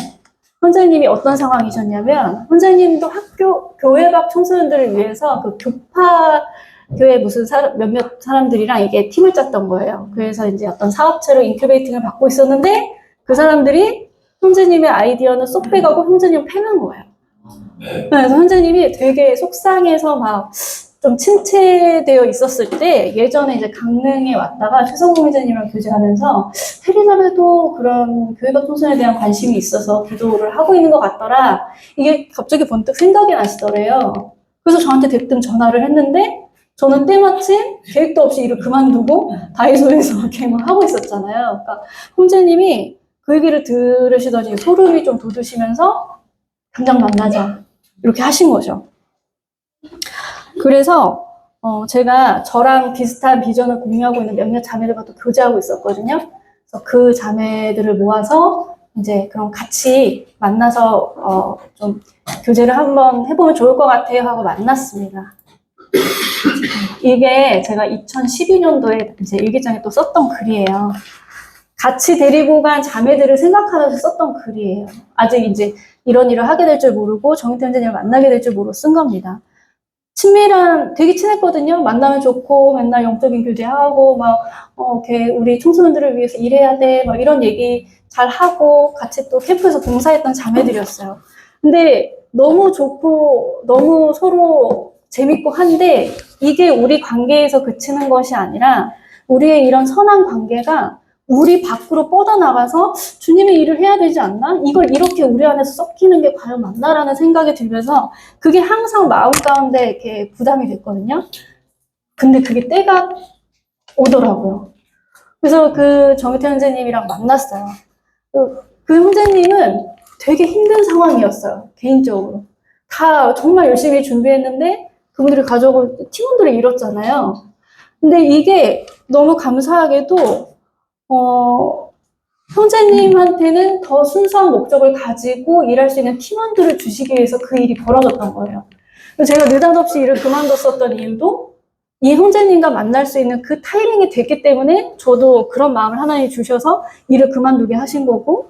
선생님이 어떤 상황이셨냐면 선생님도 교회 밖 청소년들을 위해서 그 교파 교회 무슨 몇몇 사람들이랑 이게 팀을 짰던 거예요. 그래서 이제 어떤 사업체로 인큐베이팅을 받고 있었는데 그 사람들이 형제님의 아이디어는 쏙 빼가고 형제님을 패는 거예요. 그래서 형제님이 되게 속상해서 막 좀 침체되어 있었을 때 예전에 이제 강릉에 왔다가 최성공 형제님이랑 교제하면서 테리자매도 그런 교회가 청소년에 대한 관심이 있어서 기도를 하고 있는 것 같더라. 이게 갑자기 번뜩 생각이 나시더래요. 그래서 저한테 대뜸 전화를 했는데 저는 때마침 계획도 없이 일을 그만두고 다이소에서 이렇게 막 하고 있었잖아요. 그러니까 형제님이 그 얘기를 들으시더니 소름이 좀 돋으시면서 당장 만나자 이렇게 하신 거죠. 그래서 제가 저랑 비슷한 비전을 공유하고 있는 몇몇 자매들과 또 교제하고 있었거든요. 그래서 그 자매들을 모아서 이제 그럼 같이 만나서 좀 교제를 한번 해보면 좋을 것 같아요 하고 만났습니다. 이게 제가 2012년도에 이제 일기장에 또 썼던 글이에요. 같이 데리고 간 자매들을 생각하면서 썼던 글이에요. 아직 이제 이런 일을 하게 될 줄 모르고 정희태 형제님을 만나게 될 줄 모르고 쓴 겁니다. 되게 친했거든요. 만나면 좋고 맨날 영적인 교제하고 막 이렇게 우리 청소년들을 위해서 일해야 돼 막 이런 얘기 잘 하고 같이 또 캠프에서 봉사했던 자매들이었어요. 근데 너무 좋고 너무 서로 재밌고 한데 이게 우리 관계에서 그치는 것이 아니라 우리의 이런 선한 관계가 우리 밖으로 뻗어나가서 주님의 일을 해야 되지 않나? 이걸 이렇게 우리 안에서 섞이는 게 과연 맞나라는 생각이 들면서 그게 항상 마음 가운데 이렇게 부담이 됐거든요. 근데 그게 때가 오더라고요. 그래서 그 정희태 형제님이랑 만났어요. 그 형제님은 되게 힘든 상황이었어요. 개인적으로. 다 정말 열심히 준비했는데 그분들이 가져온 팀원들을 잃었잖아요. 근데 이게 너무 감사하게도 형제님한테는 더 순수한 목적을 가지고 일할 수 있는 팀원들을 주시기 위해서 그 일이 벌어졌던 거예요. 제가 느닷없이 일을 그만뒀었던 이유도 이 형제님과 만날 수 있는 그 타이밍이 됐기 때문에 저도 그런 마음을 하나님 주셔서 일을 그만두게 하신 거고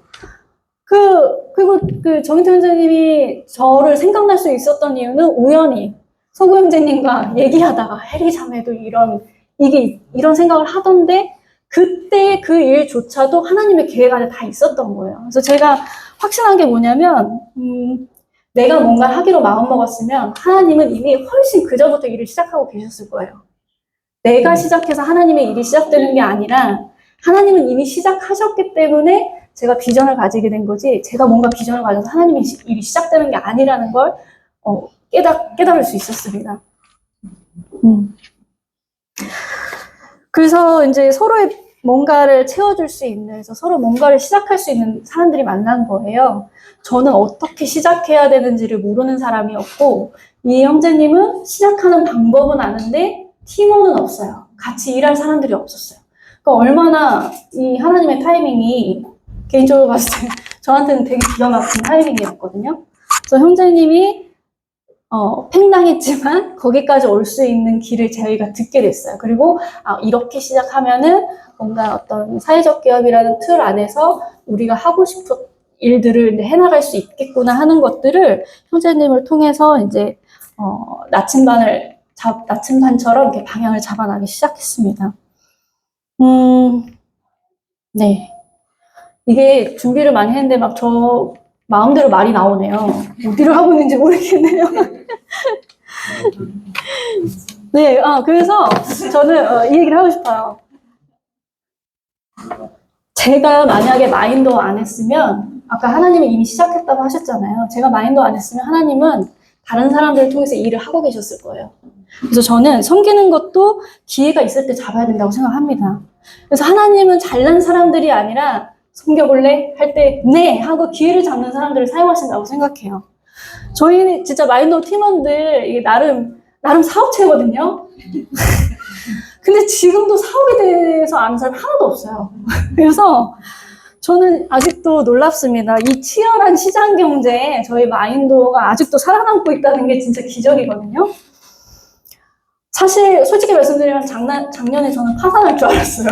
그리고 그 정희태 형제님이 저를 생각날 수 있었던 이유는 우연히 서구 형제님과 얘기하다가 해리 자매도 이런 생각을 하던데 그때 그 일조차도 하나님의 계획 안에 다 있었던 거예요. 그래서 제가 확신한 게 뭐냐면, 내가 뭔가 하기로 마음먹었으면 하나님은 이미 훨씬 그전부터 일을 시작하고 계셨을 거예요. 내가 시작해서 하나님의 일이 시작되는 게 아니라 하나님은 이미 시작하셨기 때문에 제가 비전을 가지게 된 거지, 제가 뭔가 비전을 가져서 하나님의 일이 시작되는 게 아니라는 걸 깨달을 수 있었습니다. 그래서 이제 서로의 뭔가를 채워줄 수 있는, 그래서 서로 뭔가를 시작할 수 있는 사람들이 만난 거예요. 저는 어떻게 시작해야 되는지를 모르는 사람이었고, 이 형제님은 시작하는 방법은 아는데 팀원은 없어요. 같이 일할 사람들이 없었어요. 그러니까 얼마나 이 하나님의 타이밍이 개인적으로 봤을 때 저한테는 되게 기가 막힌 타이밍이었거든요. 그래서 형제님이 팽당했지만 거기까지 올 수 있는 길을 저희가 듣게 됐어요. 그리고 이렇게 시작하면은 뭔가 어떤 사회적 기업이라는 틀 안에서 우리가 하고 싶은 일들을 이제 해나갈 수 있겠구나 하는 것들을 형제님을 통해서 이제 나침반처럼 이렇게 방향을 잡아나기 시작했습니다. 네. 이게 준비를 많이 했는데 막 저 마음대로 말이 나오네요. 어디를 하고 있는지 모르겠네요. 네, 그래서 저는 이 얘기를 하고 싶어요. 제가 만약에 마인도 안 했으면, 아까 하나님이 이미 시작했다고 하셨잖아요. 제가 마인도 안 했으면 하나님은 다른 사람들을 통해서 일을 하고 계셨을 거예요. 그래서 저는 섬기는 것도 기회가 있을 때 잡아야 된다고 생각합니다. 그래서 하나님은 잘난 사람들이 아니라 섬겨볼래? 할 때 네! 하고 기회를 잡는 사람들을 사용하신다고 생각해요. 저희는 진짜 마인도 팀원들 이게 나름 사업체거든요. 근데 지금도 사업에 대해서 아는 사람이 하나도 없어요. 그래서 저는 아직도 놀랍습니다. 이 치열한 시장 경제에 저희 마인도가 아직도 살아남고 있다는 게 진짜 기적이거든요. 사실 솔직히 말씀드리면 작년에 저는 파산할 줄 알았어요.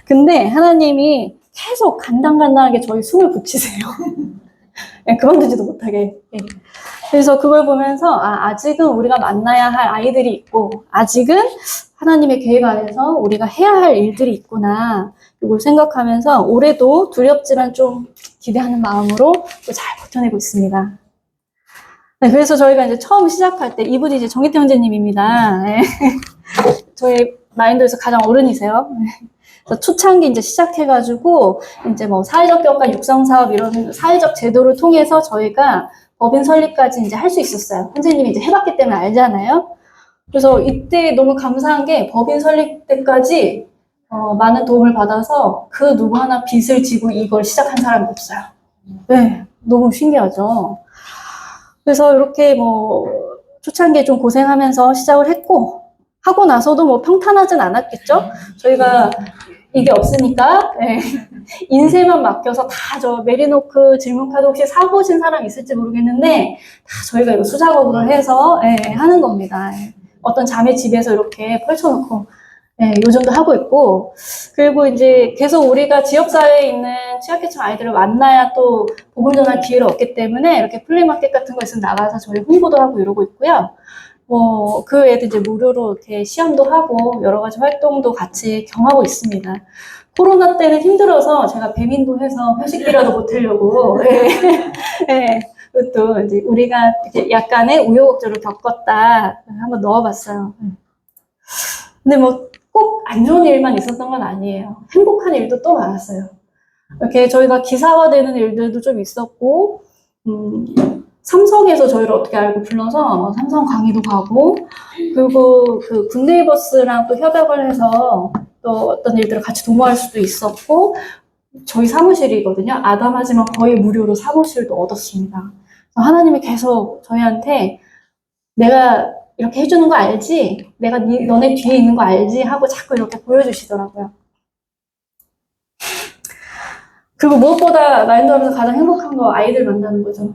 근데 하나님이 계속 간당간당하게 저희 숨을 붙이세요. 그만두지도 못하게. 그래서 그걸 보면서 아직은 우리가 만나야 할 아이들이 있고, 아직은 하나님의 계획 안에서 우리가 해야 할 일들이 있구나, 이걸 생각하면서 올해도 두렵지만 좀 기대하는 마음으로 또 잘 버텨내고 있습니다. 네, 그래서 저희가 이제 처음 시작할 때, 이분이 이제 정희태 형제님입니다. 네. 저희 마인도에서 가장 어른이세요. 그래서 초창기 이제 시작해가지고, 이제 뭐 사회적 교육과 육성 사업 이런 사회적 제도를 통해서 저희가 법인 설립까지 이제 할 수 있었어요. 선생님이 이제 해봤기 때문에 알잖아요. 그래서 이때 너무 감사한 게 법인 설립 때까지 많은 도움을 받아서 그 누구 하나 빚을 지고 이걸 시작한 사람이 없어요. 네, 너무 신기하죠. 그래서 이렇게 뭐 초창기에 좀 고생하면서 시작을 했고, 하고 나서도 뭐 평탄하진 않았겠죠? 저희가 이게 없으니까 인쇄만 맡겨서 다 저 메리노크 질문카드 혹시 사보신 사람 있을지 모르겠는데 다 저희가 이거 수작업으로 해서 하는 겁니다. 어떤 자매 집에서 이렇게 펼쳐놓고 요즘도 하고 있고, 그리고 이제 계속 우리가 지역사회에 있는 취약계층 아이들을 만나야 또 복음 전할 기회를 얻기 때문에 이렇게 플리마켓 같은 거 있으면 나가서 저희 홍보도 하고 이러고 있고요. 뭐 그 외에도 이제 무료로 이렇게 시험도 하고 여러 가지 활동도 같이 경험하고 있습니다. 코로나 때는 힘들어서 제가 배민도 해서 회식비라도 보태려고 그것도 이제 우리가 이렇게 약간의 우여곡절을 겪었다 한번 넣어봤어요. 근데 뭐 꼭 안 좋은 일만 있었던 건 아니에요. 행복한 일도 또 많았어요. 이렇게 저희가 기사화되는 일들도 좀 있었고, 삼성에서 저희를 어떻게 알고 불러서 삼성 강의도 가고, 그리고 그 굿네이버스랑 또 협약을 해서 또 어떤 일들을 같이 도모할 수도 있었고, 저희 사무실이거든요. 아담하지만 거의 무료로 사무실도 얻었습니다. 하나님이 계속 저희한테 내가 이렇게 해주는 거 알지? 내가 너네 뒤에 있는 거 알지? 하고 자꾸 이렇게 보여주시더라고요. 그리고 무엇보다 마인드하면서 가장 행복한 거 아이들 만나는 거죠.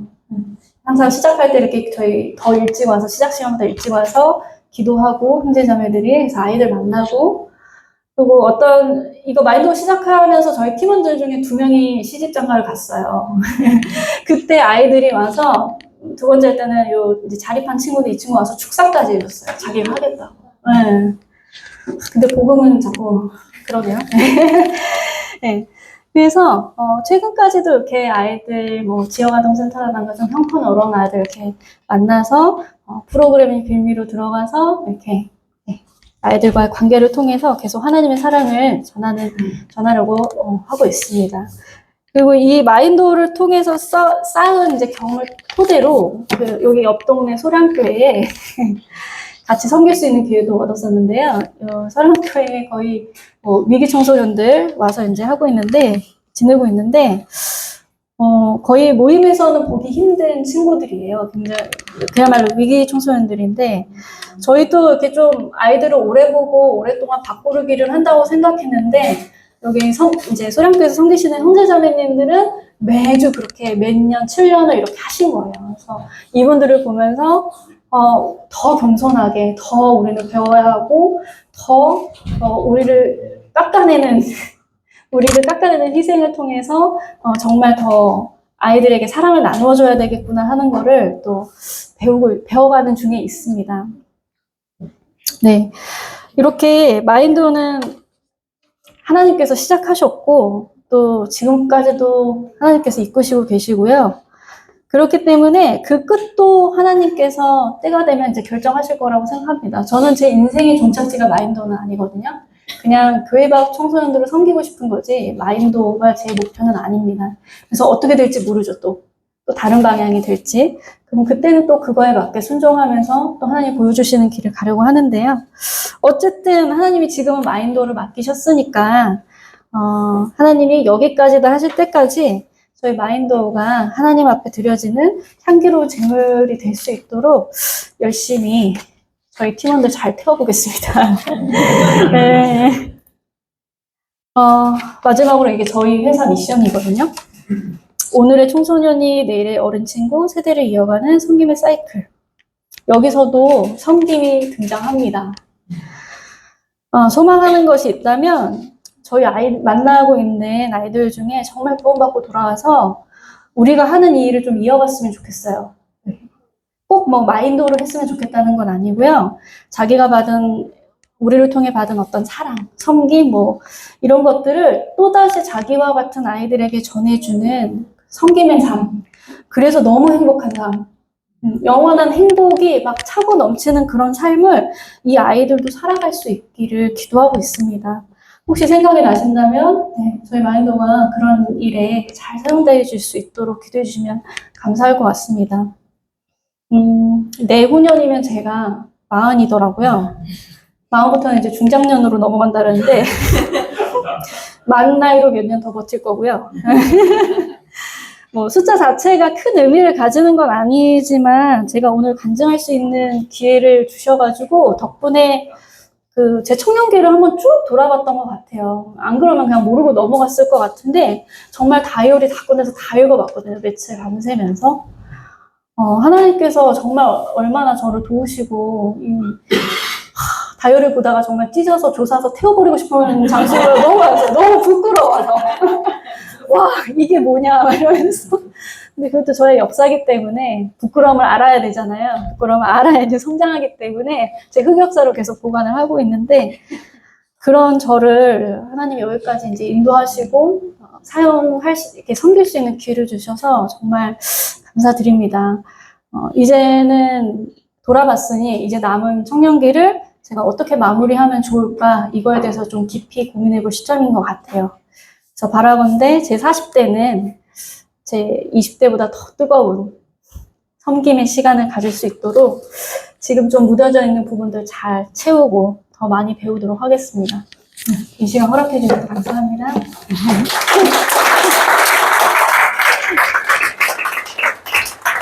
항상 시작할 때 이렇게 저희 더 일찍 와서 시작 시간보다 일찍 와서 기도하고 형제자매들이 그래서 아이들 만나고, 그리고 이거 마인드 시작하면서 저희 팀원들 중에 2명이 시집장가를 갔어요. 그때 아이들이 와서 두 번째 할 때는 이제 자립한 친구들 이 친구 와서 축사까지 해줬어요. 자기가 하겠다고. 네. 근데 복음은 자꾸 그러네요. 네. 그래서 최근까지도 이렇게 아이들 뭐 지역아동센터라든가 좀 형편 어려운 아이들 이렇게 만나서 프로그래밍 빌미로 들어가서 이렇게 아이들과의 관계를 통해서 계속 하나님의 사랑을 전하려고 하고 있습니다. 그리고 이 마인도를 통해서 쌓은 이제 경험을 토대로 여기 옆 동네 소량교회에 같이 섬길 수 있는 기회도 얻었었는데요. 소량교회에 거의 위기 청소년들 와서 이제 지내고 있는데 거의 모임에서는 보기 힘든 친구들이에요. 굉장히 그야말로 위기 청소년들인데 저희도 이렇게 좀 아이들을 오래 보고 오랫동안 밥고르기를 한다고 생각했는데 여기 이제 소량교회에서 섬기시는 형제자매님들은 매주 그렇게 몇 년, 7년을 이렇게 하신 거예요. 그래서 이분들을 보면서 더 겸손하게, 더 우리는 배워야 하고, 더 우리를 깎아내는 희생을 통해서 정말 더 아이들에게 사랑을 나누어줘야 되겠구나 하는 거를 또 배워가는 중에 있습니다. 네. 이렇게 마인도는 하나님께서 시작하셨고, 또 지금까지도 하나님께서 이끄시고 계시고요. 그렇기 때문에 그 끝도 하나님께서 때가 되면 이제 결정하실 거라고 생각합니다. 저는 제 인생의 종착지가 마인도는 아니거든요. 그냥 교회 밖 청소년들을 섬기고 싶은 거지 마인도가 제 목표는 아닙니다. 그래서 어떻게 될지 모르죠. 또 다른 방향이 될지. 그럼 그때는 또 그거에 맞게 순종하면서 또 하나님 보여주시는 길을 가려고 하는데요. 어쨌든 하나님이 지금은 마인도를 맡기셨으니까 하나님이 여기까지다 하실 때까지 저희 마인도가 하나님 앞에 드려지는 향기로운 제물이 될 수 있도록 열심히 저희 팀원들 잘 태워보겠습니다. 네. 마지막으로 이게 저희 회사 미션이거든요. 오늘의 청소년이 내일의 어른 친구, 세대를 이어가는 섬김의 사이클. 여기서도 섬김이 등장합니다. 소망하는 것이 있다면 저희 만나고 있는 아이들 중에 정말 구원받고 돌아와서 우리가 하는 이 일을 좀 이어갔으면 좋겠어요. 꼭 뭐 마인도를 했으면 좋겠다는 건 아니고요. 자기가 우리를 통해 받은 어떤 사랑, 섬김, 뭐 이런 것들을 또다시 자기와 같은 아이들에게 전해주는 섬김의 삶. 그래서 너무 행복한 삶. 영원한 행복이 막 차고 넘치는 그런 삶을 이 아이들도 살아갈 수 있기를 기도하고 있습니다. 혹시 생각이 나신다면 저희 마인도가 그런 일에 잘 사용되어 줄 수 있도록 기도해 주시면 감사할 것 같습니다. 내후년이면 제가 40이더라고요. 마음부터는 이제 중장년으로 넘어간다는데 만 나이로 몇 년 더 버틸 거고요. 뭐 숫자 자체가 큰 의미를 가지는 건 아니지만 제가 오늘 간증할 수 있는 기회를 주셔가지고 덕분에 제 청년기를 한번 쭉 돌아봤던 것 같아요. 안 그러면 그냥 모르고 넘어갔을 것 같은데 정말 다이어리 다 꺼내서 다 읽어봤거든요. 며칠 밤새면서. 하나님께서 정말 얼마나 저를 도우시고 다이어리 보다가 정말 찢어서 조사서 태워버리고 싶은 장소가 너무 부끄러워서 와 이게 뭐냐 이러면서 근데 그것도 저의 역사이기 때문에 부끄러움을 알아야 되잖아요. 부끄러움을 알아야지 성장하기 때문에 제 흑역사로 계속 보관을 하고 있는데 그런 저를 하나님이 여기까지 이제 인도하시고 이렇게 섬길 수 있는 기회를 주셔서 정말 감사드립니다. 이제는 돌아봤으니 이제 남은 청년기를 제가 어떻게 마무리하면 좋을까 이거에 대해서 좀 깊이 고민해 볼 시점인 것 같아요. 그래서 바라건대 제 40대는 제 20대보다 더 뜨거운 섬김의 시간을 가질 수 있도록 지금 좀 무뎌져 있는 부분들 잘 채우고 더 많이 배우도록 하겠습니다. 이 시간 허락해 주셔서 감사합니다.